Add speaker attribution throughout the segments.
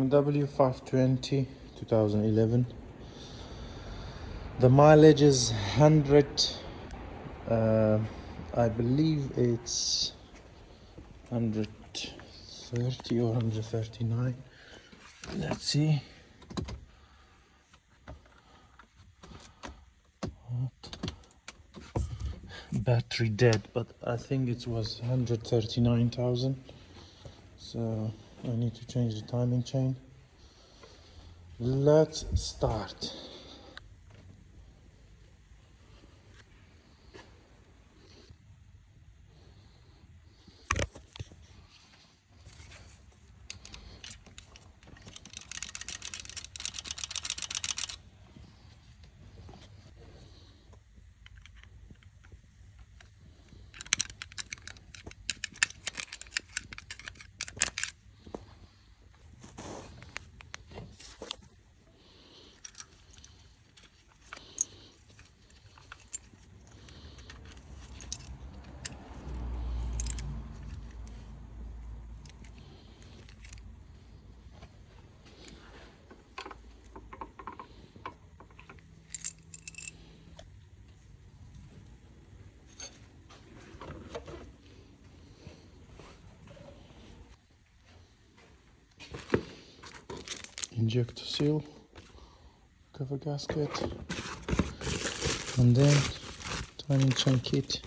Speaker 1: BMW 520 2011. The mileage is 100, I believe it's 130 or 139. Let's see. Battery dead, but I think it was 139,000. So I need to change the timing chain. Let's start. Injector seal, cover gasket, and then timing chain kit.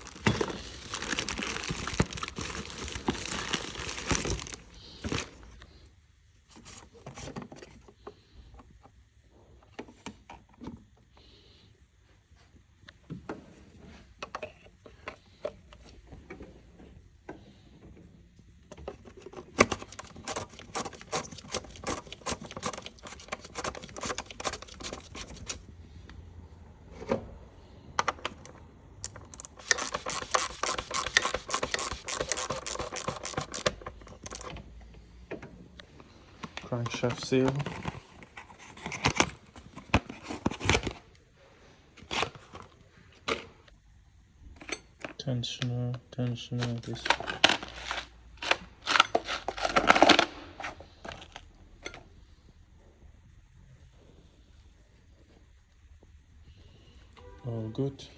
Speaker 1: Crankshaft seal, tensioner, this. All good.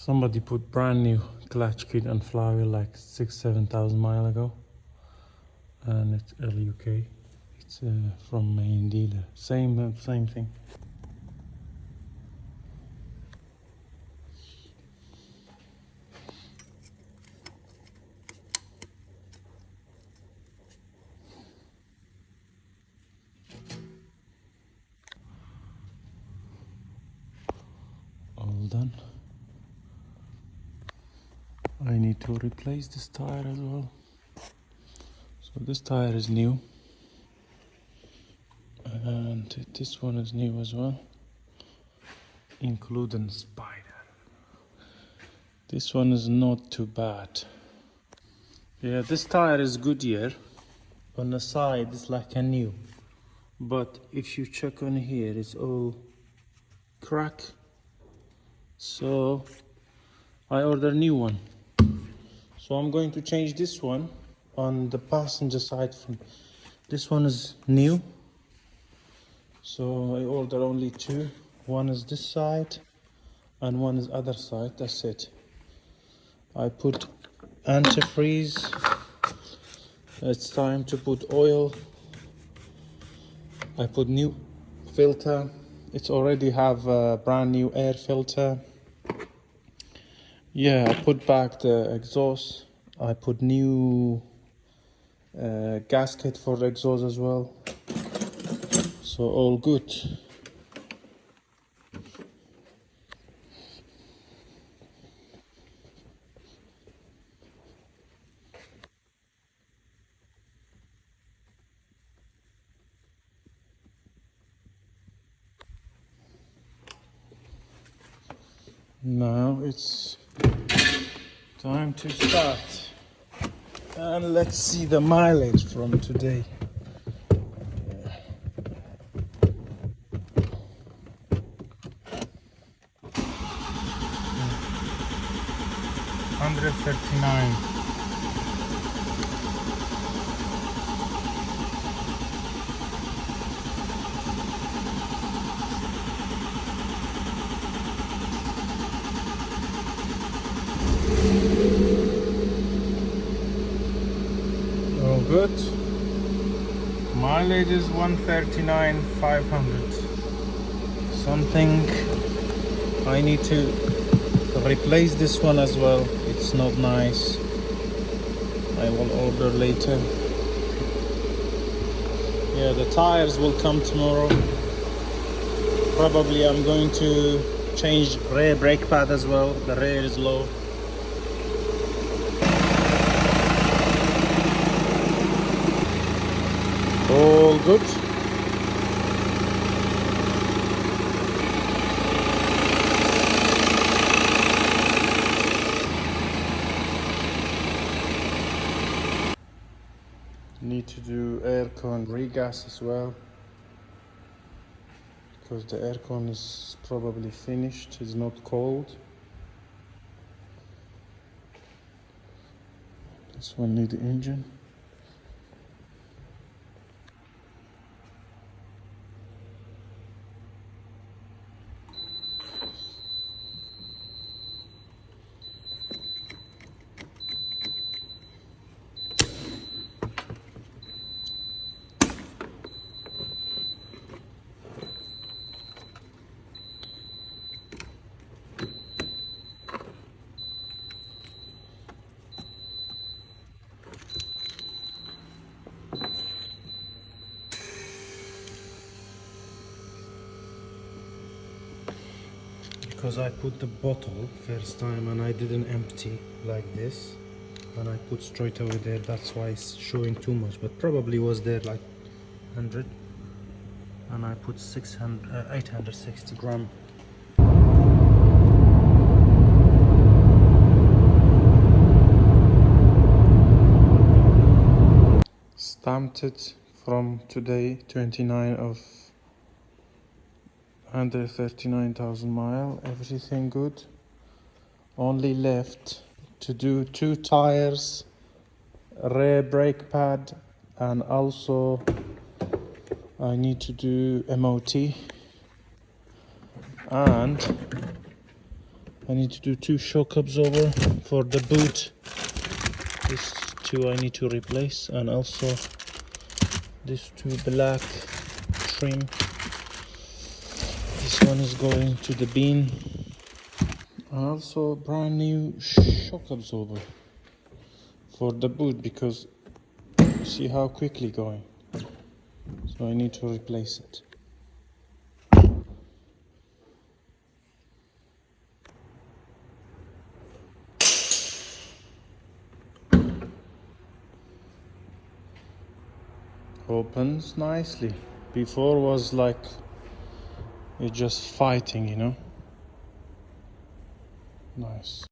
Speaker 1: Somebody put brand new clutch kit and flywheel like 6,000-7,000 miles ago, and it's LUK. It's from main dealer. Same thing. All done. I need to replace this tire as well. So this tire is new, and this one is new as well, including spider. This one is not too bad. Yeah, this tire is Goodyear. On the side it's like a new, but if you check on here it's all crack. So I ordered a new one. So I'm going to change this one on the passenger side. From this one is new, so I ordered only two. One is this side and one is other side. That's it. I put antifreeze. It's time to put oil. I put new filter. It's already have a brand new air filter. Yeah, I put back the exhaust. I put new gasket for the exhaust as well. So all good. Now it's time to start. And let's see the mileage from today. 139. All good. Mileage is 139,500. Something I need to replace this one as well. It's not nice. I will order later. Yeah, the tires will come tomorrow. Probably I'm going to change rear brake pad as well. The rear is low. All good. Need to do aircon regas as well, because the aircon is probably finished. It's not cold. This one need the engine. Because I put the bottle first time and I didn't empty like this, and I put straight away there. That's why it's showing too much, but probably was there like 100, and I put 860 gram. Stamped it from today, 29 of 139,000 miles. Everything good. Only left to do 2 tires, rear brake pad, and also I need to do MOT, and I need to do 2 shock absorber for the boot. These 2 I need to replace, and also these 2 black trim. This one is going to the bin, and also brand new shock absorber for the boot, because you see how quickly going, so I need to replace it. Opens nicely. Before was like it's just fighting, you know. Nice.